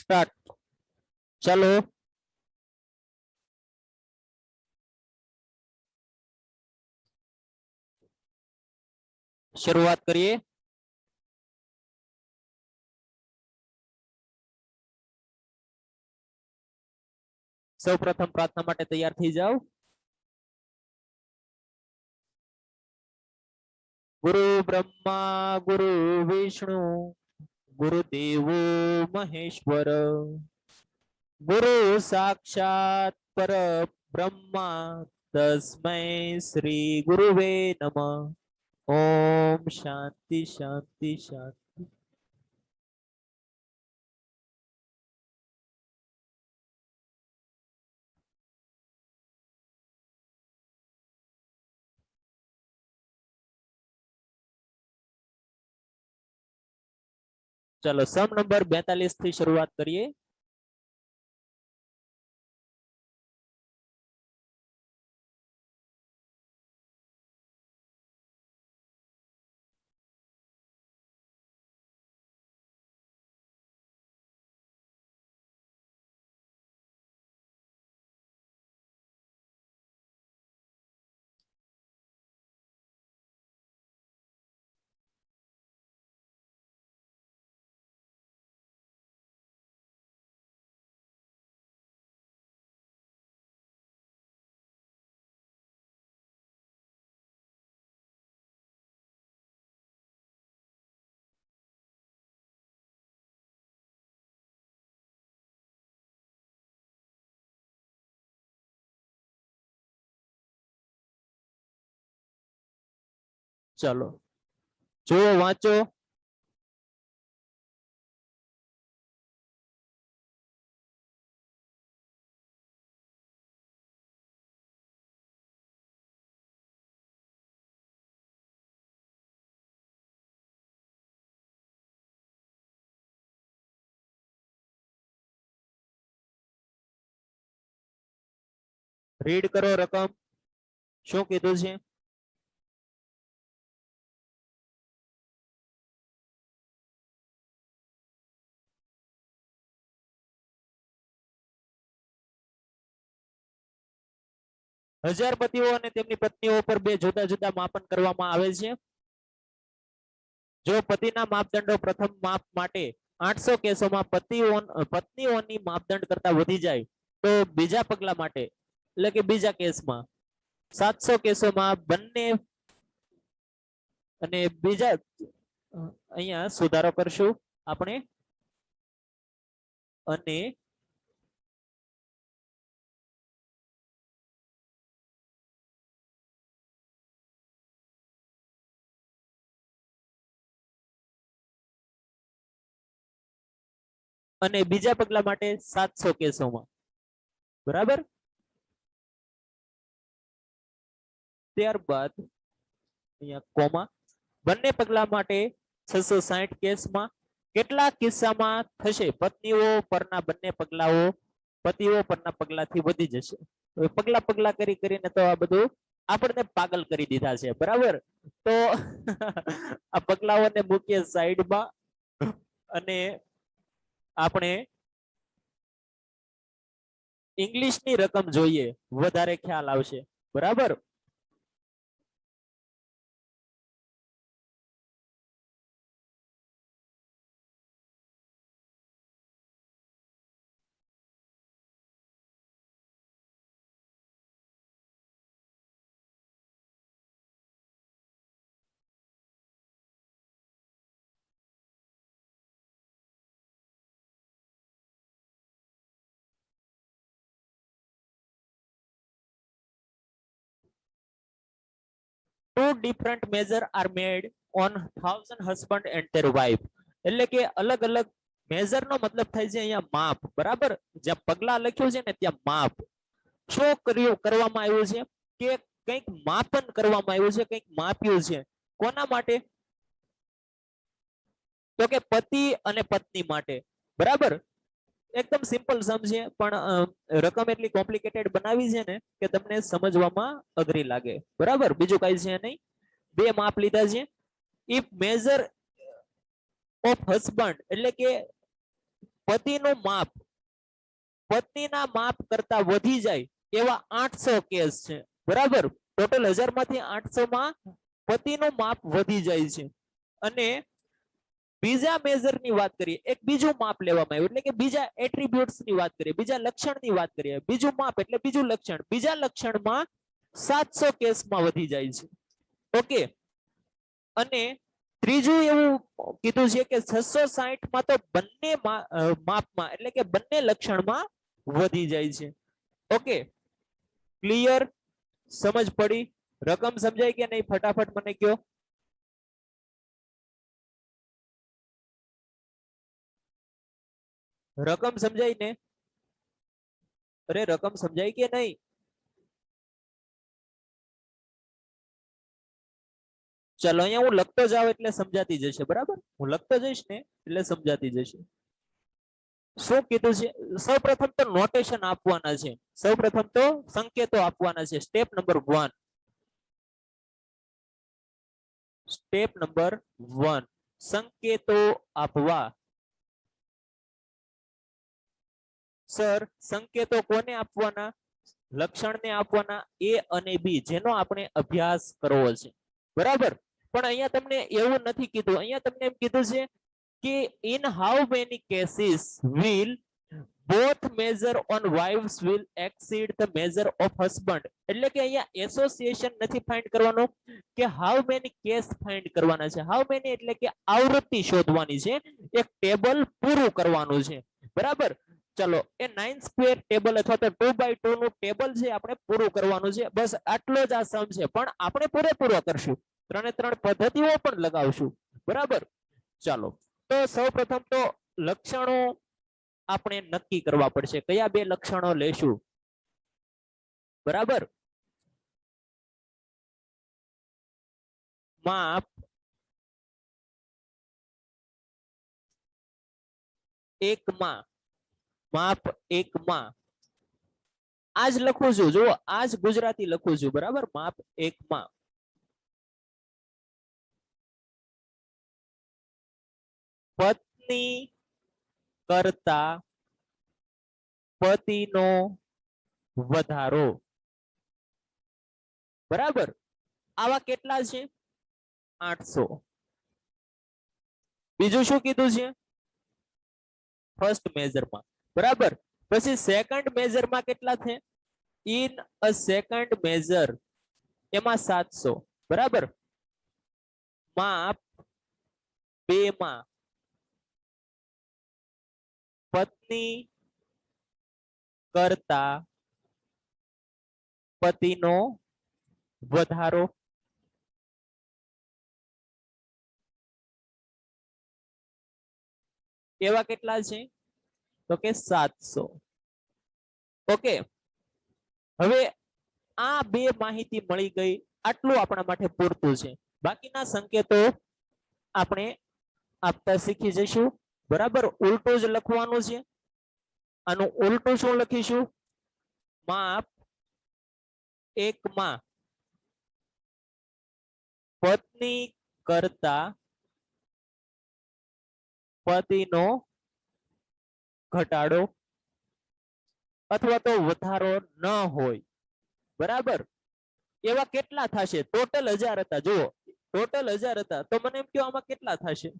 Start. चलो शुरुआत करिए। सौ प्रथम प्रार्थना माटे तैयार थी जाओ। गुरु ब्रह्मा गुरु विष्णु गुरुदेवो महेश्वर गुरु साक्षात पर ब्रह्मा तस्मै श्री गुरुवे नमः। ओम शांति शांति शांति। चलो सम नंबर 42 थी शुरुआत करिए। चलो जो वांचो। રીડ કરો રકમ શું કીધું છે। હજાર પતિઓ અને તેમની પત્નીઓ પર બે જુદા જુદા માપન કરવામાં આવે છે। જો પતિના માપદંડો પ્રથમ માપ માટે 800 કેસોમાં પત્નીઓની માપદંડ કરતા વધી જાય તો બીજા પગલા માટે એટલે કે બીજા કેસમાં 700 કેસોમાં બંને અને બીજા અહીંયા સુધારો કરશું આપણે અને અને બીજા પગલા માટે 700 કેસોમાં બરાબર। ત્યારબાદ અહીંયા કોમા બંને પગલા માટે 660 કેસમાં કેટલા કિસ્સામાં થશે પત્નીઓ પરના બંને પગલાઓ પતિઓ પરના પગલાથી વધી જશે। હવે પગલા પગલા કરીને તો આ બધું આપણને પાગલ કરી દીધા છે બરાબર। તો આ પગલાઓને મૂકીએ સાઈડમાં અને આપણે ઇંગ્લિશની રકમ જોઈએ વધારે ખ્યાલ આવશે બરાબર। Two different measures are made on 1000 husband and their wife એટલે કે અલગ અલગ મેજર નો મતલબ થાય છે અહીંયા માપ બરાબર। જ્યાં પગલા લખ્યું છે ને ત્યાં માપ શું કરવામાં આવ્યું છે કે કંઈક માપન કરવામાં આવ્યું છે કંઈક માપ્યું છે કોના માટે તો કે પતિ અને પત્ની માટે બરાબર। एकदम सिंपल समझे पण रकम એટલી કોમ્પ્લિકેટેડ બનાવી છે ને કે તમને સમજવામાં અઘરી લાગે બરાબર। બીજું કઈ છે નહીં બે માપ લીધા છે। ઇફ મેજર ઓફ હસબન્ડ એટલે કે પતિનું માપ પત્નીના માપ કરતા વધી જાય એવા 800 કેસ છે, બરાબર. ટોટલ 1000 માંથી 800 માં પતિનું માપ વધી જાય છે. અને બીજા મેજર ની વાત કરીએ, એક બીજું માપ લેવામાં આવ્યું, એટલે કે બીજા એટ્રીબ્યુટ્સ ની વાત કરીએ, બીજા લક્ષણ ની વાત કરીએ. બીજું માપ એટલે બીજું લક્ષણ, બીજા લક્ષણમાં 700 કેસમાં વધી જાય છે. ઓકે. અને ત્રીજું એવું કીધું છે કે 660 માં તો બંને માપમાં એટલે કે બંને લક્ષણમાં વધી જાય છે. Okay, clear? સમજ પડી? રકમ સમજાય કે નહીં? ફટાફટ મને કયો. રકમ સમજાય ને? અરે રકમ સમજાય કે નહીં? ચલો, અહીંયા હું લખતો જાવ એટલે સમજાતી જશે, બરાબર. હું લખતો જઈશ ને એટલે સમજાતી જશે. શું કીધું છે? સૌપ્રથમ તો નોટેશન આપવાના છે, સૌપ્રથમ તો સંકેતો આપવાના છે. સ્ટેપ નંબર 1, સ્ટેપ નંબર 1, સંકેતો આપવા. સર, સંકેતો કોને આપવાના? લક્ષણને આપવાના, એ અને બી, જેનો આપણે અભ્યાસ કરવો છે, બરાબર. પણ અહીંયા તમને એવું નથી કીધું, અહીંયા તમને એમ કીધું છે કે in how many cases will both measure on wives will exceed the measure of husband. એટલે કે અહીંયા એસોસિએશન નથી ફાઇન્ડ કરવાનો, કે હાઉ મેની કેસ ફાઇન્ડ કરવાના છે. હાઉ મેની એટલે કે આવૃત્તિ શોધવાની છે, એક ટેબલ પૂરું કરવાનું છે, બરાબર. ચલો, એ 9 સ્ક્વેર ટેબલ અથવા તો 2x2 નું ટેબલ છે, આપણે પૂરું કરવાનું છે. બસ આટલો જ આ સમ છે, પણ આપણે પૂરેપૂરો કરશું, 3 પદ્ધતિઓ પણ લગાવશું, બરાબર. ચાલો, તો સૌપ્રથમ તો લક્ષણો આપણે નક્કી કરવા પડશે, કયા બે લક્ષણો લેશું, બરાબર. માપ એકમાં, માપ એકમાં આજ લખું છું, જુઓ આજ ગુજરાતી લખું છું, બરાબર. માપ એકમાં પત્ની કરતા પતિનો વધારો, બરાબર. આવા કેટલા છે? 800. બીજું શું કીધું છે? ફર્સ્ટ મેજરમાં, બરાબર. પછી સેકન્ડ મેજરમાં કેટલા છે? ઇન અ સેકન્ડ મેજર, એમાં 700, બરાબર. માપ 2 માં પત્ની કરતા પતિનો વધારો, એવા કેટલા છે? તો કે 700. ઓકે, હવે આ બે માહિતી મળી ગઈ, આટલું આપણા માટે પૂરતું છે. બાકીના સંકેતો આપણે આપતા શીખી જઈશું, બરાબર. ઉલટું જ લખવાનું છે. આનું ઉલટું શું લખીશું? માપ એકમાં પત્ની કરતા પતિનો ઘટાડો અથવા તો વધારો ન હોય, બરાબર. એવા કેટલા થશે? ટોટલ 1000 હતા, જુઓ ટોટલ 1000 હતા, તો મને એમ કહો આમાં કેટલા થશે?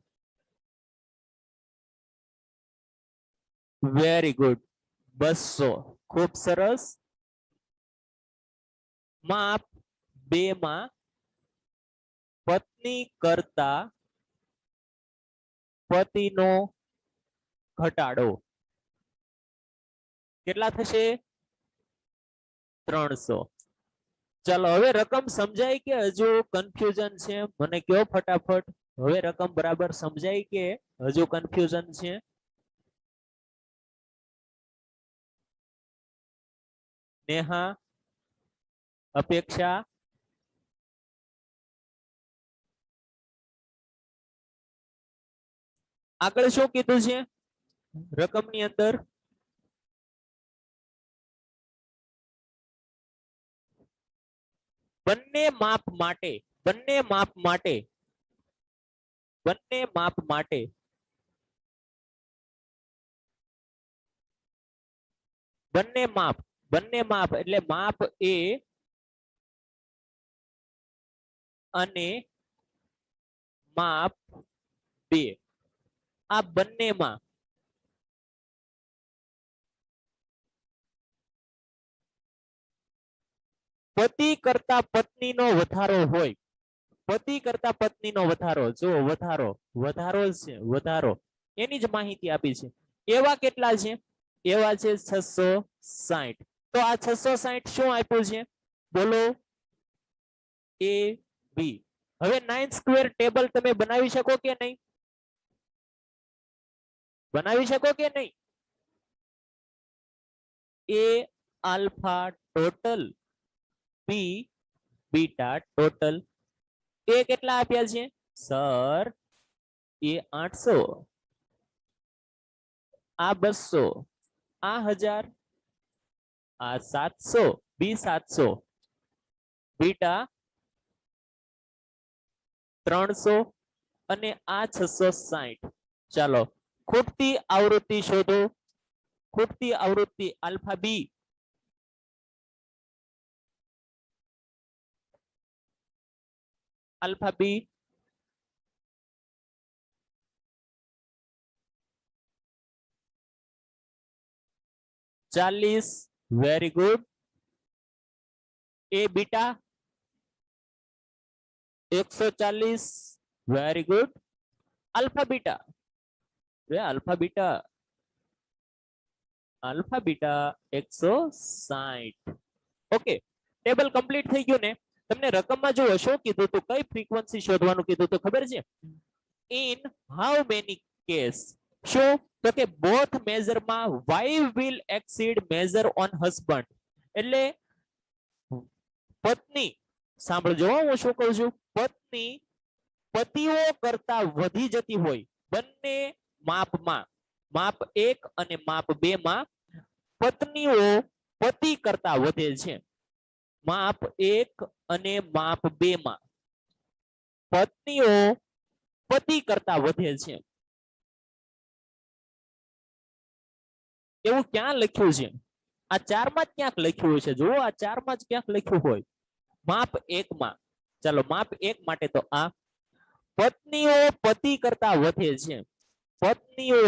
Very good, 200. ખૂબ સરસ. માપ 2 માં પત્ની કરતા પતિનો ઘટાડો કેટલા થશે? 300. ચાલો, હવે રકમ સમજાય કે હજુ કન્ફ્યુઝન છે? મને કયો ફટાફટ. હવે રકમ બરાબર સમજાય કે હજુ કન્ફ્યુઝન છે? નેહા, અપેક્ષા, આગળ શું કીધું છે રકમની અંદર? બંને માપ માટે, બંને માપ માટે, બંને માપ માટે બંને માપ એટલે માપ એ અને માપ બે, આ બંનેમાં પતિ કરતા પત્નીનો વધારો હોય, પતિ કરતા પત્નીનો વધારો, જો વધારો છે, વધારો એની જ માહિતી આપી છે. એવા કેટલા છે? એવા છે 660. તો આ 660 શું આપ્યું છે? બોલો એ બી. હવે 9 સ્ક્વેર ટેબલ તમે બનાવી શકો કે નહીં? બનાવી શકો કે નહીં? એ આલ્ફા ટોટલ, બી બીટા ટોટલ. એ કેટલા આપ્યા છે સર? એ 800, આ 200, આ 1000, આ 700, બી 700, બીટા 300 અને આ 660. ચાલો ખૂટતી આવૃત્તિ શોધો. ખૂટતી આવૃત્તિ આલ્ફા બી. આલ્ફા બી ચાલીસ, વેરી ગુડ. એ beta 140, very good. Alpha beta, alpha beta 160. Okay, table complete થઈ ગયું ને? તમને રકમમાં જો શું કીધું તો કઈ ફ્રીક્વન્સી શોધવાનું કીધું તો ખબર છે? In how many case? શું? તો કે બોથ મેઝરમાં wife will exceed measure on husband. એટલે પત્ની, સાંભળજો હું શું કહું છું, પત્ની પતિઓ કરતા વધી જતી હોય બંને માપમાં, માપ 1 અને માપ 2 માં પત્નીઓ પતિ કરતા વધે છે. માપ 1 અને માપ 2 માં પત્નીઓ પતિ કરતા વધે છે. એવું ક્યાં લખ્યું છે? આ 4 માં જ ક્યાંક લખ્યું છે. જુઓ આ 4 માં જ ક્યાંક લખ્યું હોય. માપ 1 માં, ચાલો માપ 1 માટે તો આ પત્નીઓ પતિ કરતા વધે છે. પત્નીઓ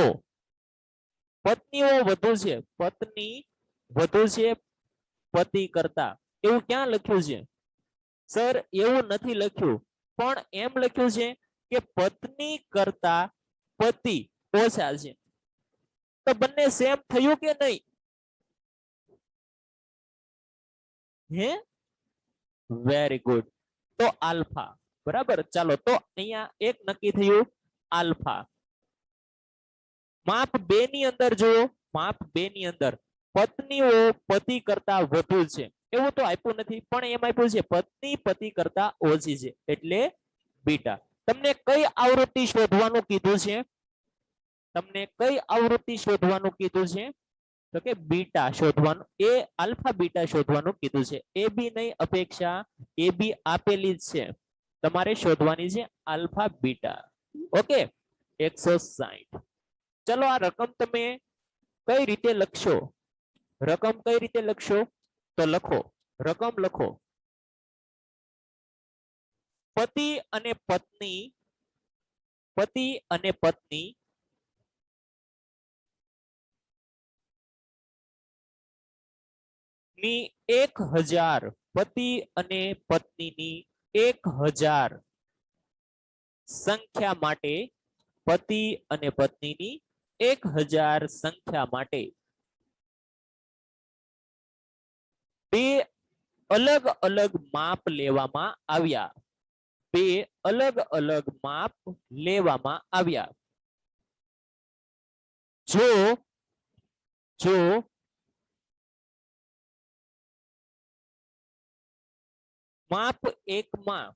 વધુ છે, પત્ની વધુ છે પતિ કરતા. એવું ક્યાં લખ્યું છે? સર એવું નથી લખ્યું, પણ એમ લખ્યું છે કે પત્ની કરતા પતિ ઓછા છે. તો બંને સેમ થયું કે નહીં? હે, વેરી ગુડ. તો આલ્ફા બરાબર. ચાલો તો અહીંયા એક નક્કી થયું, આલ્ફા. માપ 2 ની અંદર જુઓ, માપ 2 ની અંદર પત્નીઓ પતિ કરતા વધુ છે એવું તો આપ્યું નથી, પણ એમ આપ્યું છે પત્ની પતિ કરતા ઓછી છે એટલે બીટા. તમને કઈ આવૃત્તિ શોધવાનું કીધું છે? તમને કઈ આવૃત્તિ શોધવાનું કીધું છે? તો કે બીટા શોધવાનું, એ આલ્ફા બીટા શોધવાનું કીધું છે. એ બી નહીં, અપેક્ષા એ બી આપેલી જ છે, તમારે શોધવાની છે આલ્ફા બીટા. ઓકે, 160. ચલો આ રકમ તમે કઈ રીતે લખશો? રકમ કઈ રીતે લખશો? તો લખો, રકમ લખો. પતિ અને પત્ની ની 1000, પતિ અને પત્નીની 1000 સંખ્યા માટે, પતિ અને પત્નીની 1000 સંખ્યા માટે બે અલગ અલગ માપ લેવામાં આવ્યા. બે અલગ અલગ માપ લેવામાં આવ્યા. જો માપ 1 માં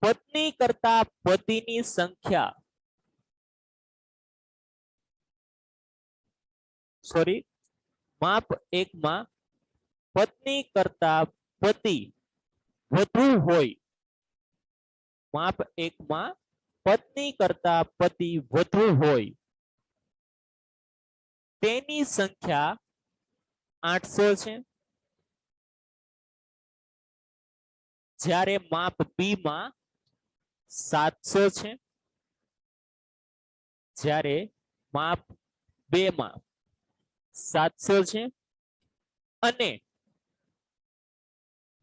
પત્ની કરતા પતિની સંખ્યા, સોરી, માપ 1 માં પત્ની કરતા પતિ વધુ હોય, માપ 1 માં પત્ની કરતા પતિ વધુ હોય તેની સંખ્યા 800 છે. જ્યારે માપ બી માં 700 છે. જ્યારે માપ 2 માં 700 છે અને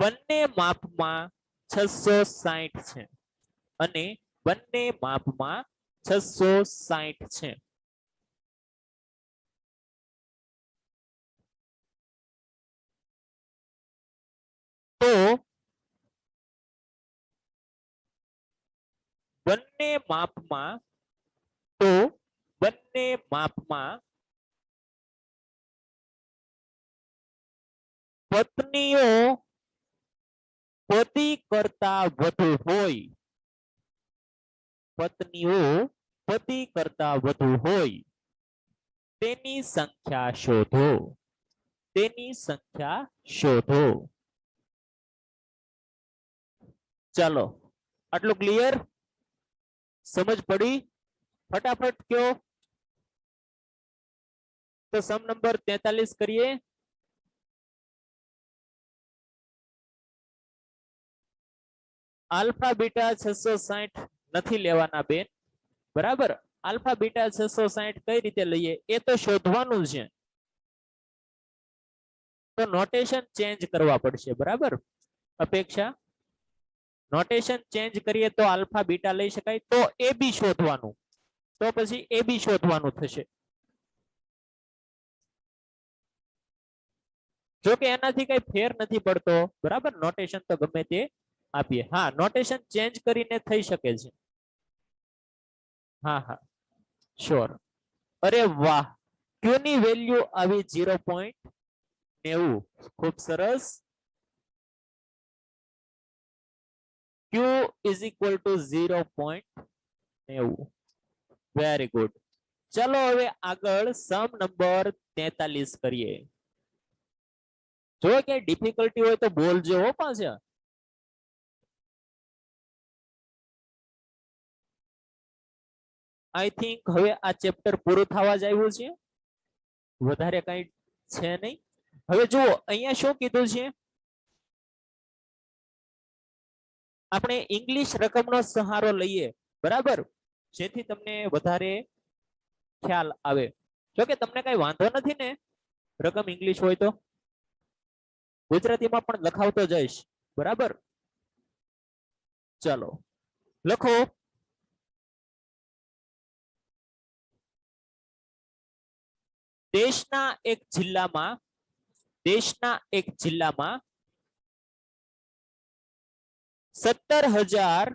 બંને માપમાં 660 છે અને બંને માપમાં 660 છે. તો બંને માપમાં પત્નીઓ પતિ કરતા વધુ હોય, પત્નીઓ પતિ કરતા વધુ હોય તેની સંખ્યા શોધો, તેની સંખ્યા શોધો. ચાલો આટલું ક્લિયર, સમજ પડી? ફટાફટ કયો. તો સમ નંબર 43 કરીએ. આલ્ફા બીટા 660 નથી લેવાના બેન, બરાબર? આલ્ફા બીટા 660 કઈ રીતે લઈએ એ તો શોધવાનું છે. તો નોટેશન ચેન્જ કરવા પડશે, બરાબર? અપેક્ષા નોટેશન ચેન્જ કરીએ તો આલ્ફા બીટા લઈ શકાય. તો એ બી શોધવાનું, તો પછી એ બી શોધવાનું થશે. જો કે એનાથી કઈ ફેર નથી પડતો, બરાબર? નોટેશન તો ગમે તે આપીએ. હા, નોટેશન ચેન્જ કરીને થઈ શકે છે. હા હા શ્યોર. અરે વાહ, ક્યુ ની વેલ્યુ આવી 0.90. ખૂબ સરસ. Q is equal to 0.90. Very good. ચલો હવે આગળ સમ નંબર 43 કરીએ. જો કે ડિફિકલ્ટી હોય તો બોલજો હો પાછા. આઈ થિંક હવે આ ચેપ્ટર પૂરું થવા જ આવ્યું છે, વધારે કઈ છે નહીં. હવે જુઓ અહીંયા શું કીધું છે, આપણે ઇંગ્લિશ રકમનો સહારો લઈએ, બરાબર? જેથી તમને વધારે ખ્યાલ આવે. જો કે તમને કઈ વાંધો નથી ને રકમ ઇંગ્લિશ હોય તો? ગુજરાતીમાં પણ લખાવતો જઈશ, બરાબર? ચલો લખો. દેશના એક જિલ્લામાં 17,000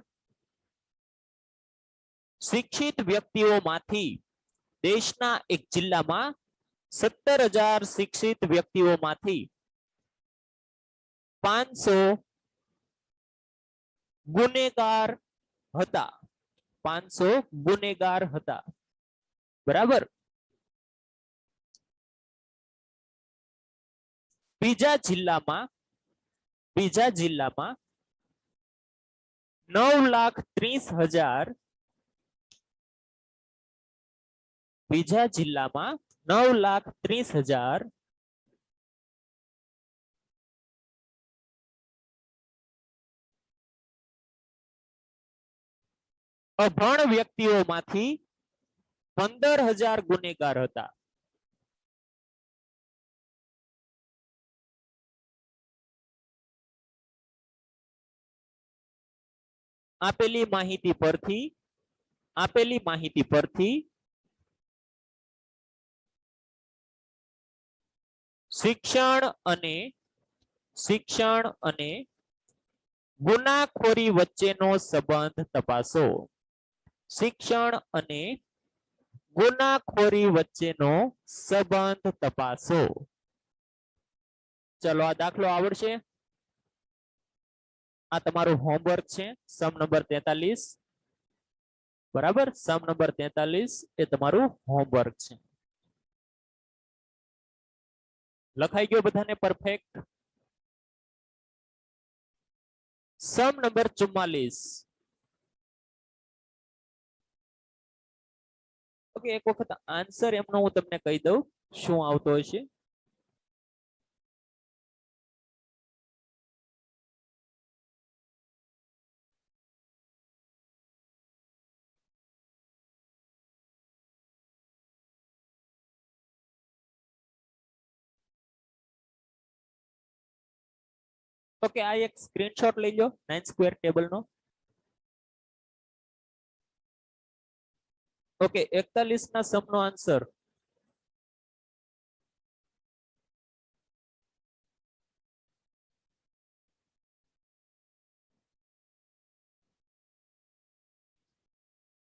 શિક્ષિત વ્યક્તિઓમાંથી, દેશના એક જિલ્લામાં 17,000 શિક્ષિત વ્યક્તિઓમાંથી 500 ગુનેગાર હતા. 500 ગુનેગાર હતા, બરાબર? બીજા જિલ્લામાં 9,30,000, બીજા જિલ્લામાં 9,30,000 અભણ વ્યક્તિઓમાંથી 15,000 ગુનેગાર હતા. આપેલી માહિતી પરથી શિક્ષણ અને ગુનાખોરી વચ્ચેનો સંબંધ તપાસો. શિક્ષણ અને ગુનાખોરી વચ્ચેનો સંબંધ તપાસો. ચલો આ દાખલો આવડશે? આ તમારું હોમવર્ક છે, સમ નંબર 43, બરાબર? સમ નંબર 43 એ તમારું હોમવર્ક છે. લખાઈ ગયો બધાને પરફેક્ટ? સમ નંબર 44. ઓકે, એક વખત આન્સર એમનો હું તમને કહી દઉં શું આવતો હશે. ઓકે, આ એક સ્ક્રીનશોટ લઈ લો 9 સ્ક્વેર ટેબલ નો. ઓકે, 41 ના સમ નો આન્સર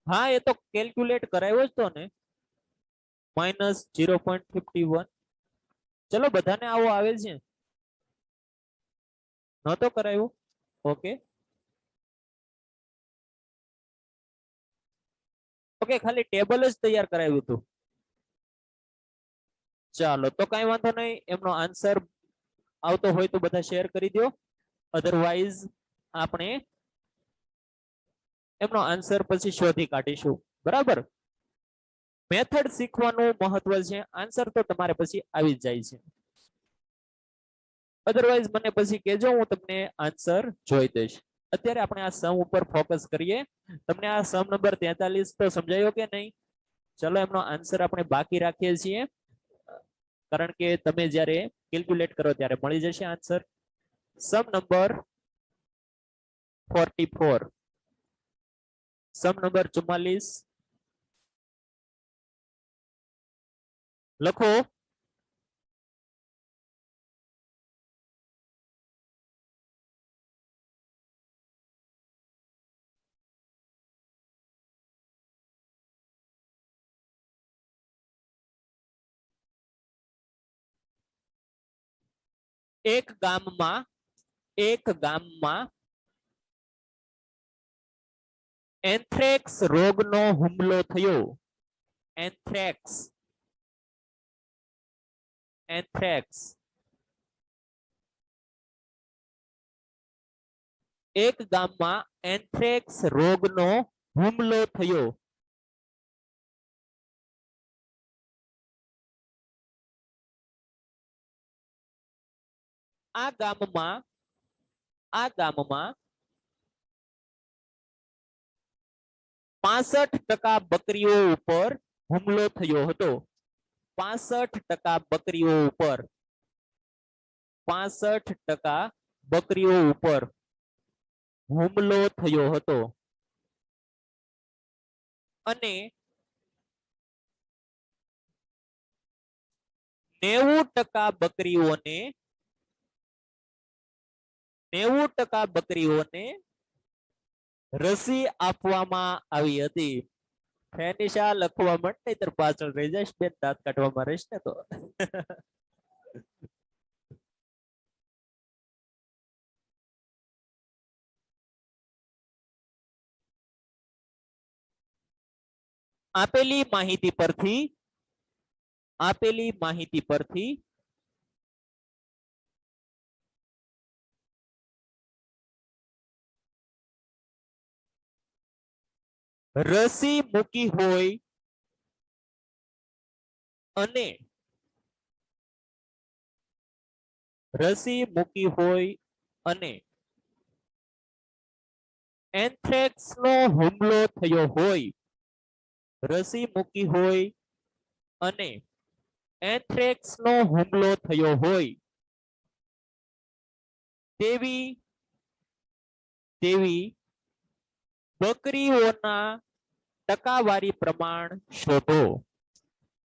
હા, એ તો કેલ્ક્યુલેટ કરાવ્યો જ તો ને, -0.51. ચલો બધાને આવો આવે છે, નહોતો કરાવ્યો. ઓકે ઓકે, ખાલી ટેબલ જ તૈયાર કરાવ્યું હતું. ચાલો તો કઈ વાંધો નહીં, એમનો આન્સર આવતો હોય તો બધા શેર કરી દો, અધરવાઇઝ આપણે એમનો આન્સર પછી શોધી કાઢીશું. બરાબર, મેથડ શીખવાનું મહત્વ છે, આન્સર તો તમારે પછી આવી જ જાય છે. અધરવાઇઝ મને પછી કહેજો, હું તમને આન્સર જોઈ દઈશ. અત્યારે આપણે આ સમ ઉપર ફોકસ કરીએ. તમને આ સમ નંબર 43 તો સમજાયો કે નહીં? ચલો એમનો આન્સર આપણે બાકી રાખીએ છીએ, કારણ કે તમે જ્યારે કેલ્ક્યુલેટ કરો ત્યારે મળી જશે આન્સર. સમ નંબર 44, સમ નંબર 44 લખો. એક ગામમાં એન્થ્રેક્સ રોગનો હુમલો થયો. એન્થ્રેક્સ એક ગામમાં એન્થ્રેક્સ રોગનો હુમલો થયો. આ ગામમાં 65% બકરીઓ ઉપર હુમલો થયો હતો. 65% બકરીઓ ઉપર 65% બકરીઓ ઉપર હુમલો થયો હતો. અને 90% બકરીઓને રસી આપવામાં આવી હતી. ફેનિશા લખવા માંડ, નહીતર પાછળ રહી જઈશ બેન, દાંત કાઢવામાં રહીશ ને તો. આપેલી માહિતી પરથી રસી મૂકી હોય અને એન્થ્રેક્સ નો હુમલો થયો હોય. રસી મૂકી હોય અને એન્થ્રેક્સ નો હુમલો થયો હોય તેવી બકરીઓના ટકાવારી પ્રમાણ શોધો.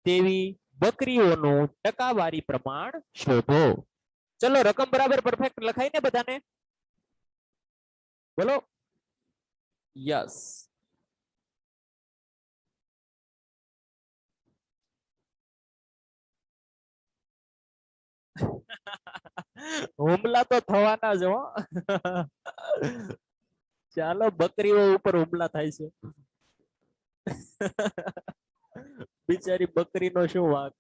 તેવી બકરીઓનું ટકાવારી પ્રમાણ શોધો. ચલો રકમ બરાબર પરફેક્ટ લખાય ને બધાને? બોલો યસ. હુમલા તો થવાના જ હો. ચાલો, બકરીઓ ઉપર હુમલા થાય છે. બિચારી બકરીનો શું વાંક?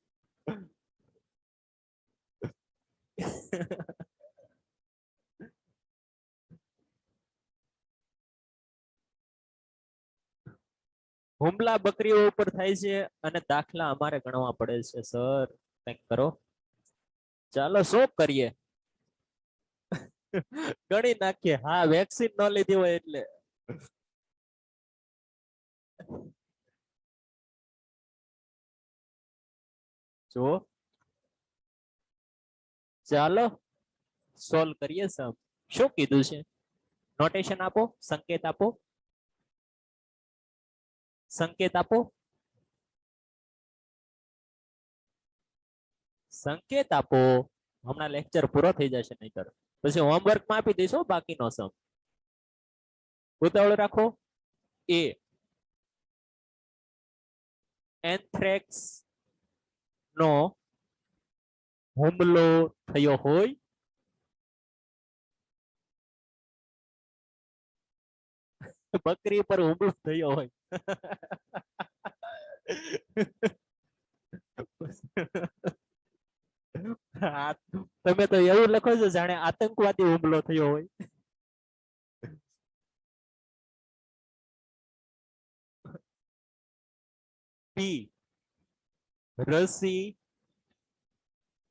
હુમલા બકરીઓ ઉપર થાય છે અને દાખલા અમારે ગણવા પડે છે સર, કંઈક કરો. ચાલો શું કરીએ? ગણી નાખીએ. હા, વેક્સિન ન લીધી હોય એટલે. જો ચાલો સોલ્વ કરીએ સમ. શું કીધું છે? નોટેશન આપો, સંકેત આપો, સંકેત આપો, સંકેત આપો. હમણાં લેક્ચર પૂરો થઈ જશે નહીતર પછી હોમવર્કમાં આપી દઈશું બાકીનો સમ. ઉતાવળ રાખો. એ એન્થ્રેક્સ નો હુમલો થયો હોય બકરી પર હુમલો થયો હોય. તમે તો એવું લખો છો જાણે આતંકવાદી હુમલો થયો હોય. પી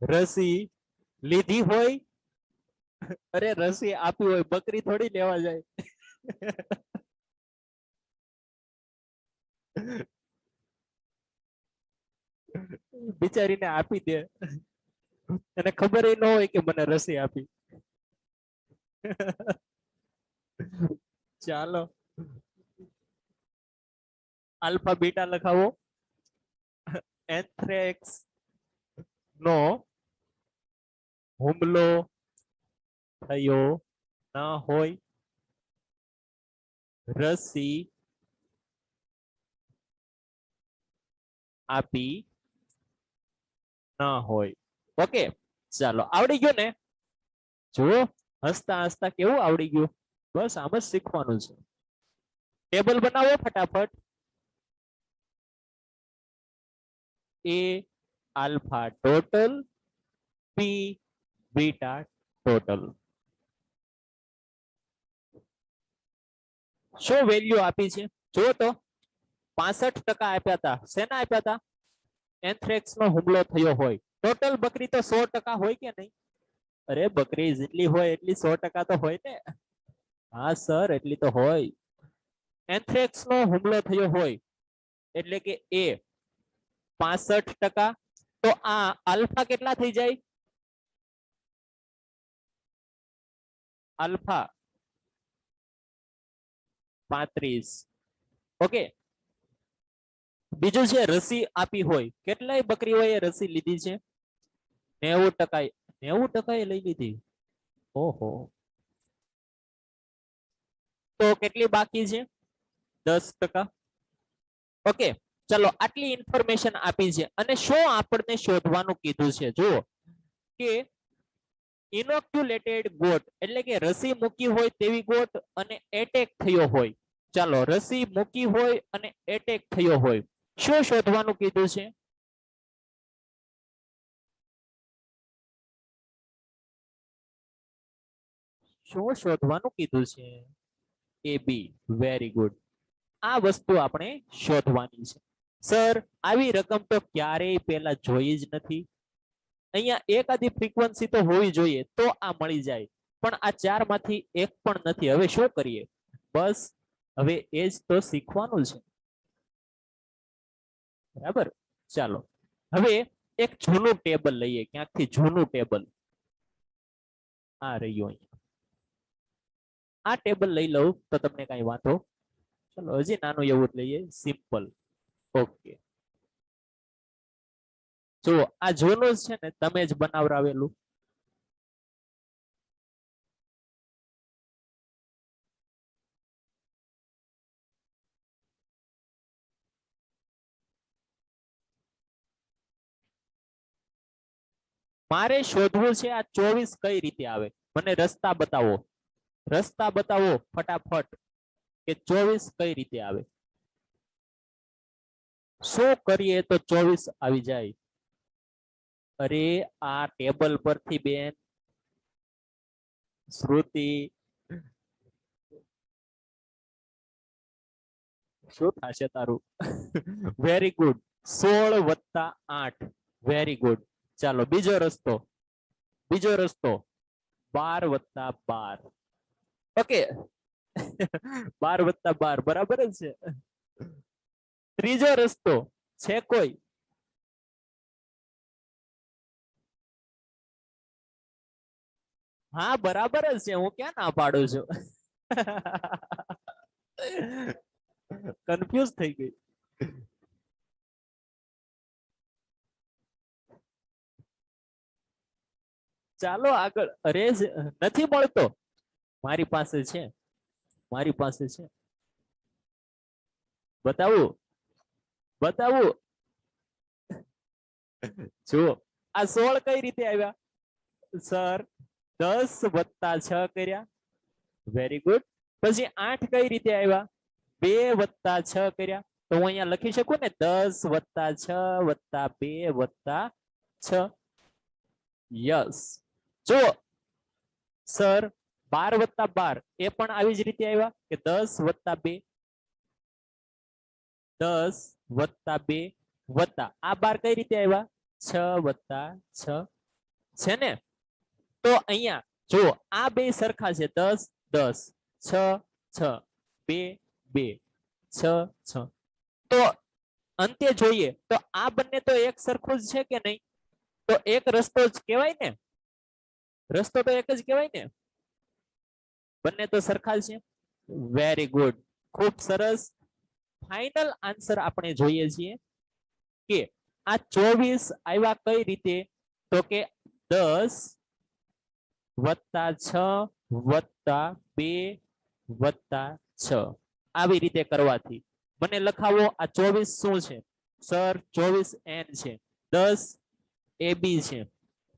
રસી લીધી હોય. અરે રસી આપી હોય, બકરી થોડી લેવા જાય. બિચારીને આપી દે, એને ખબર ન હોય કે મને રસી આપી. ચાલો આલ્ફા બીટા લખાવો. એન્થ્રેક્સ નો હુમલો થયો ના હોય, રસી આપી ના હોય. ઓકે, ચાલો આવડી ગયું ને? જુઓ હસતા હસતા કેવું આવડી ગયું. બસ આમ જ શીખવાનું છે. ટેબલ બનાવો ફટાફટ. એ આલ્ફા ટોટલ, પી બીટા ટોટલ. શું વેલ્યુ આપી છે જો તો? 65% આપ્યા હતા. શેના આપ્યા હતા? એન્થ્રેક્સ નો હુમલો થયો હોય. ટોટલ બકરી તો 100% હોય કે નહીં? અરે બકરી જેટલી હોય એટલી 100% તો હોય ને. હા સર, એટલી તો હોય. એન્થ્રેક્સ નો હુમલો થયો હોય એટલે કે એ 65%, તો આ આલ્ફા કેટલા થઈ જાય? આલ્ફા 35. ઓકે, બીજું છે રસી આપી હોય. કેટલાય બકરીઓએ રસી લીધી છે? 90%. 90% લઈ લીધી. ઓહો, તો કેટલી બાકી છે? 10%. ઓકે, ચલો આટલી ઇન્ફોર્મેશન આપી છે અને શું આપણને શોધવાનું કીધું છે? જુઓ કે ઇનોક્યુલેટેડ ગોટ એટલે કે રસી મૂકી હોય તેવી ગોટ અને એટેક થયો હોય. ચાલો રસી મૂકી હોય અને એટેક થયો હોય. શું શોધવાનું કીધું છે? શું શોધવાનું કીધું છે? A B. Very good. આ વસ્તુ આપણે શોધવાની છે. સર આવી રકમ તો ક્યારેય પહેલા જોઈ જ નથી. અહીંયા એકાદી ફ્રીક્વન્સી તો હોવી જોઈએ તો આ મળી જાય, પણ આ 4 માંથી એક પણ નથી. હવે શું કરીએ? બસ હવે એ જ તો શીખવાનું છે. બરાબર, ચાલો હવે એક જૂનું ટેબલ લઈએ, ક્યાંકથી જૂનું ટેબલ. આ રહ્યું અહીંયા. આ ટેબલ લઈ લઉં તો તમને કઈ વાંધો? ચલો હજી નાનું એવું જ લઈએ, સિમ્પલ. ઓકે, જો આ જૂનું છે ને, તમે જ બનાવરાવેલું. મારે શોધવું છે આ 24 કઈ રીતે આવે. મને રસ્તા બતાવો, રસ્તા બતાવો ફટાફટ કે 24 કઈ રીતે આવે. શું કરીએ તો 24 આવી જાય? અરે આ ટેબલ પરથી બેન શ્રુતિ, શું થશે તારું? Very good. 16 + 8. Very good. ચાલો બીજો રસ્તો. 12 + 12. ઓકે. 12 + 12 બરાબર જ છે. ત્રીજો રસ્તો છે કોઈ? હા બરાબર જ છે, હું ક્યાં ના પાડું છું. કન્ફ્યુઝ થઈ ગઈ. ચાલો આગળ. અરે નથી મળતો. મારી પાસે છે, મારી પાસે છે. બતાવું બતાવું. જુઓ આ 16 કઈ રીતે આવ્યા સર? 10 + 6 કર્યા. Very good. પછી 8 કઈ રીતે આવ્યા? 2 + 6 કર્યા. તો હું અહીંયા લખી શકું ને 10 + 6 + 2 + 6. યસ. જો સર 12 + 12 એ પણ આવી જ રીતે આવ્યા કે 10 + 2, 10 + 2 વત્તા આ 12 કઈ રીતે આવ્યા? 6 + 6 છે ને? તો અહીંયા જો આ બે સરખા છે, 10 10, 6 6, 2 2, 6 6. તો અંતે જોઈએ તો આ બંને તો એક સરખું જ છે કે નહીં? તો એક રસ્તો જ કહેવાય ને, રસ્તો તો એક જ કહેવાય ને, બંને તો સરખા જ છે. વેરી ગુડ, ખૂબ સરસ. ફાઇનલ આન્સર આપણે જોઈએ છીએ કે આ 24 આવ્યા કઈ રીતે? તો કે 10 + 6 + 2 + 6 આવી રીતે કરવાથી મને લખાવો આ 24 શું છે? સર 24 n છે, 10 ab છે,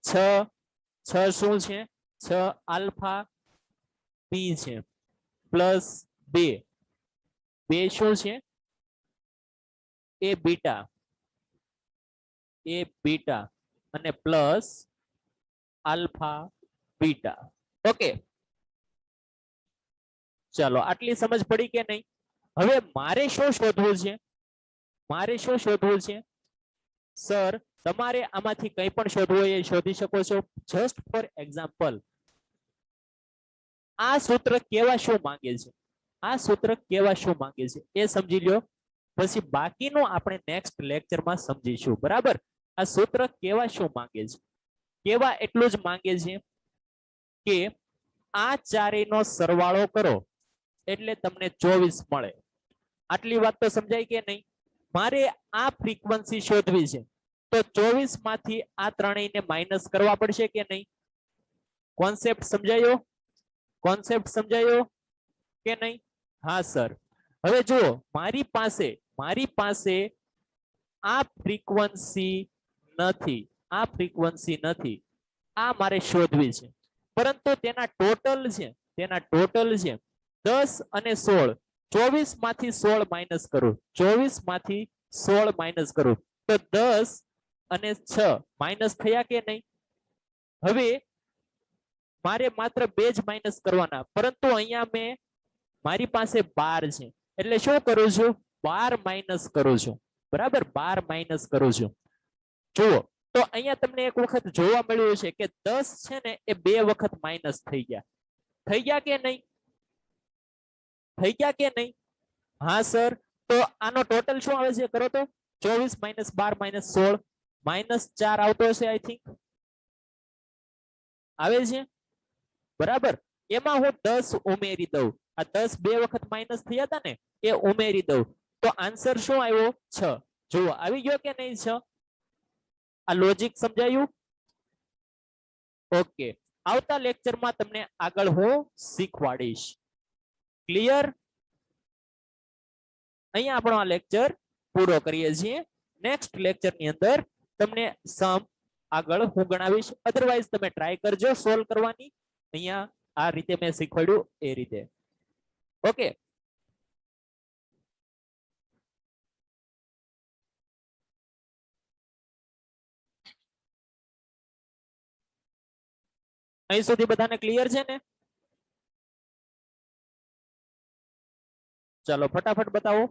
6 શું છે? 6 આલ્ફા p છે, પ્લસ 2 શું છે? એ બીટા અને પ્લસ આલ્ફા બીટા. ઓકે, ચાલો આટલી સમજ પડી કે નહીં? હવે મારે શું શોધવું છે? મારે શું શોધવું છે? સર તમારે આમાંથી કંઈ પણ શોધવું હોય એ શોધી શકો છો. જસ્ટ ફોર એક્ઝામ્પલ આ સૂત્ર કેવા શું માંગે છે? આ સૂત્ર કેવા શું માંગે છે એ સમજી લ્યો, પછી બાકીનું આપણે નેક્સ્ટ લેક્ચરમાં સમજીશું. બરાબર? આ સૂત્ર કેવા શું માંગે છે? કેવા એટલું જ માંગે છે કે આ ચારેયનો સરવાળો કરો એટલે તમને 24 મળે. આટલી વાત તો સમજાય કે નહીં? મારે આ ફ્રીક્વન્સી શોધવી છે તો 24 માંથી આ ત્રણેયને માઇનસ કરવા પડશે કે નહીં? કોન્સેપ્ટ સમજાયો? કોન્સેપ્ટ સમજાયો કે નહીં? હા સર. હવે જુઓ મારી પાસે આ ફ્રીક્વન્સી નથી, આ ફ્રીક્વન્સી નથી, આ મારે શોધવી છે. પરંતુ તેના ટોટલ છે 10 અને 16. 24 માંથી 16 માઇનસ કરું, 24 માંથી 16 માઇનસ કરું તો 10 અને 6 માઇનસ થયા કે નહીં? હવે મારે માત્ર 2 જ માઇનસ કરવાના, પરંતુ અહીંયા મેં મારી પાસે 12 છે એટલે શું કરું છું? 12 માઇનસ કરું છું. બરાબર? 12 માઇનસ કરું છું. જુઓ તો અહીંયા તમને એક વખત જોવા મળ્યું છે કે 10 છે ને એ 2 વખત માઇનસ થઈ ગયા. થઈ ગયા કે નહીં? થઈ ગયા કે નહીં? હા સર. તો આનો ટોટલ શું આવે છે? કરો તો 24 - 12 - 16 -4 આવતો હશે આઈ થિંક. આવે છે? બરાબર. એમાં હું 10 ઉમેરી દઉં. આ 10 2 વખત માઇનસ થયા હતા ને એ ઉમેરી દઉં તો આન્સર શું આવ્યો? 6. જુઓ આવી ગયો કે નહીં 6? આ લોજિક સમજાયું? ઓકે, આવતા લેક્ચરમાં તમને આગળ હું શીખવાડીશ. ક્લિયર? અહીંયા આપણો આ લેક્ચર પૂરો કરીએ છીએ. નેક્સ્ટ લેક્ચરની અંદર તમને સમ આગળ હું ગણાવીશ. અધરવાઇઝ તમે ટ્રાય કરજો સોલ્વ કરવાની. અહીંયા આ રીતે મેં શીખવાડ્યું એ રીતે. ઓકે, અહીં સુધી બધાને ક્લિયર છે ને? ચાલો ફટાફટ બતાવો.